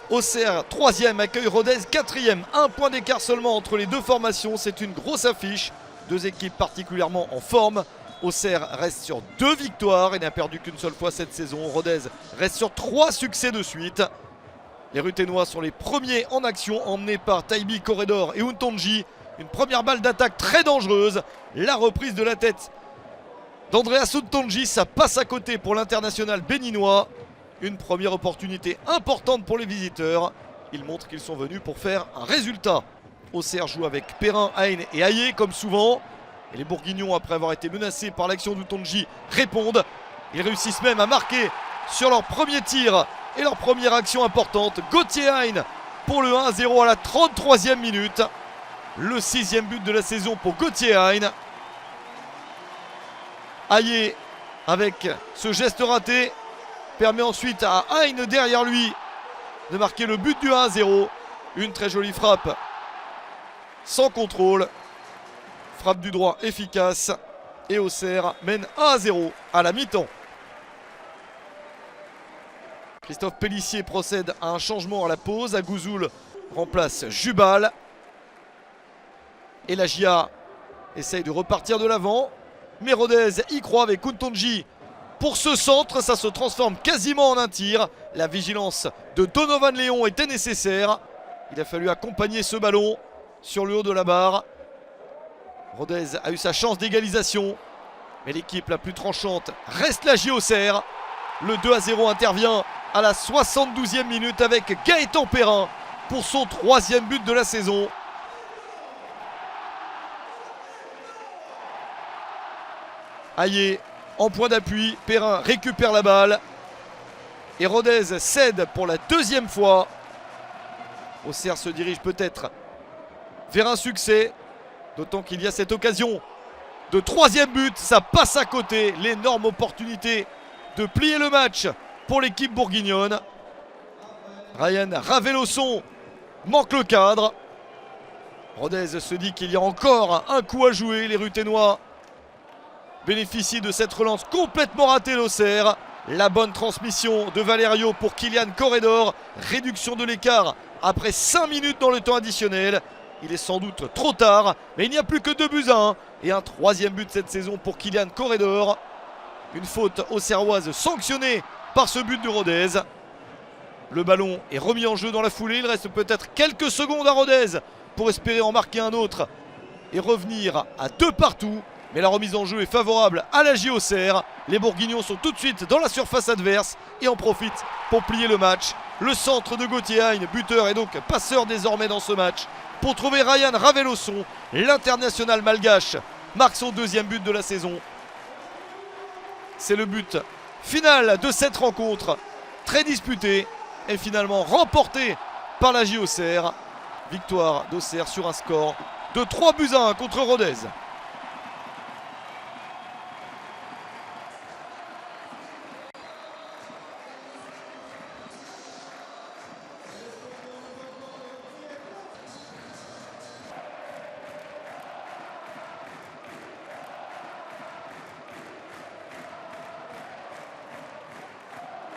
Auxerre 3e accueille Rodez 4e. Un point d'écart seulement entre les deux formations. C'est une grosse affiche. Deux équipes particulièrement en forme. Auxerre reste sur 2 victoires et n'a perdu qu'une seule fois cette saison. Rodez reste sur 3 succès de suite. Les Ruténois sont les premiers en action, emmenés par Taibi Corredor et Untonji. Une première balle d'attaque très dangereuse. La reprise de la tête d'Andreas Untonji, ça passe à côté pour l'international béninois. Une première opportunité importante pour les visiteurs. Ils montrent qu'ils sont venus pour faire un résultat. Auxerre joue avec Perrin, Hein et Aillé comme souvent. Et les Bourguignons, après avoir été menacés par l'action d'Untonji, répondent. Ils réussissent même à marquer sur leur premier tir et leur première action importante. Gauthier Hein pour le 1-0 à la 33e minute. Le 6e but de la saison pour Gauthier Hein. Aillé, avec ce geste raté, permet ensuite à Hein derrière lui de marquer le but du 1-0. Une très jolie frappe sans contrôle. Frappe du droit efficace. Et Auxerre mène 1-0 à la mi-temps. Christophe Pellissier procède à un changement à la pause. Agouzoul remplace Jubal. Et la GIA essaye de repartir de l'avant. Mais Rodez y croit avec Untonji. Pour ce centre, ça se transforme quasiment en un tir. La vigilance de Donovan Léon était nécessaire. Il a fallu accompagner ce ballon sur le haut de la barre. Rodez a eu sa chance d'égalisation. Mais l'équipe la plus tranchante reste la GIA Auxerre. Le 2-0 intervient à la 72e minute avec Gaëtan Perrin pour son 3e but de la saison. Aillé en point d'appui, Perrin récupère la balle. Et Rodez cède pour la 2e fois. Auxerre se dirige peut-être vers un succès. D'autant qu'il y a cette occasion de 3e but. Ça passe à côté. L'énorme opportunité de plier le match pour l'équipe bourguignonne. Ryan Ravelosson manque le cadre. Rodez se dit qu'il y a encore un coup à jouer. Les Ruténois bénéficient de cette relance complètement ratée d'Auxerre. La bonne transmission de Valerio pour Kylian Corredor. Réduction de l'écart après 5 minutes dans le temps additionnel. Il est sans doute trop tard, mais il n'y a plus que 2-1 et un 3e but cette saison pour Kylian Corredor. Une faute auxerroise sanctionnée par ce but de Rodez. Le ballon est remis en jeu dans la foulée. Il reste peut-être quelques secondes à Rodez pour espérer en marquer un autre et revenir à 2 partout. Mais la remise en jeu est favorable à la GIA Auxerre. Les Bourguignons sont tout de suite dans la surface adverse et en profitent pour plier le match. Le centre de Gauthier Hein, buteur et donc passeur désormais dans ce match, pour trouver Ryan Ravelosson. L'international malgache marque son 2e but de la saison. C'est le but final de cette rencontre, très disputée et finalement remportée par la GIA Auxerre. Victoire d'Auxerre sur un score de 3-1 contre Rodez.